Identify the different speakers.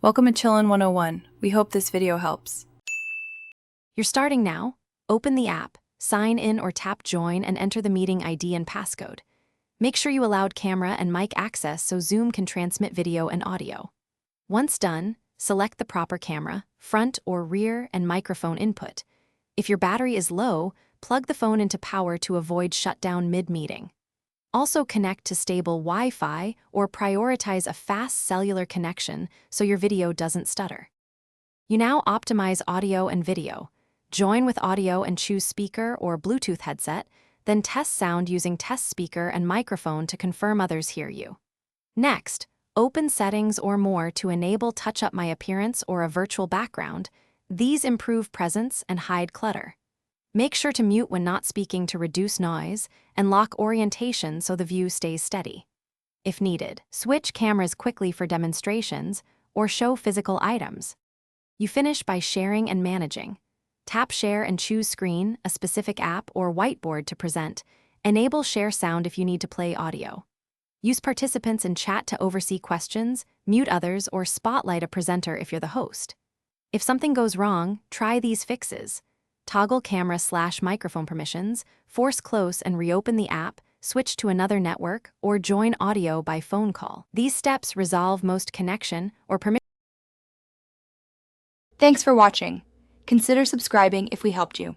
Speaker 1: Welcome to Chillin' 101. We hope this video helps.
Speaker 2: You're starting now. Open the app, sign in or tap join and enter the meeting ID and passcode. Make sure you allowed camera and mic access so Zoom can transmit video and audio. Once done, select the proper camera, front or rear, and microphone input. If your battery is low, plug the phone into power to avoid shutdown mid-meeting. Also connect to stable Wi-Fi or prioritize a fast cellular connection so your video doesn't stutter. You now optimize audio and video. Join with audio and choose speaker or Bluetooth headset, then test sound using test speaker and microphone to confirm others hear you. Next, open settings or more to enable Touch Up My Appearance or a virtual background. These improve presence and hide clutter. Make sure to mute when not speaking to reduce noise, and lock orientation so the view stays steady. If needed, switch cameras quickly for demonstrations or show physical items. You finish by sharing and managing. Tap Share and choose Screen, a specific app, or whiteboard to present. Enable Share Sound if you need to play audio. Use participants in chat to oversee questions, mute others, or spotlight a presenter if you're the host. If something goes wrong, try these fixes. Toggle camera/microphone permissions, force close and reopen the app, switch to another network, or join audio by phone call. These steps resolve most connection or permission.
Speaker 3: Thanks for watching. Consider subscribing if we helped you.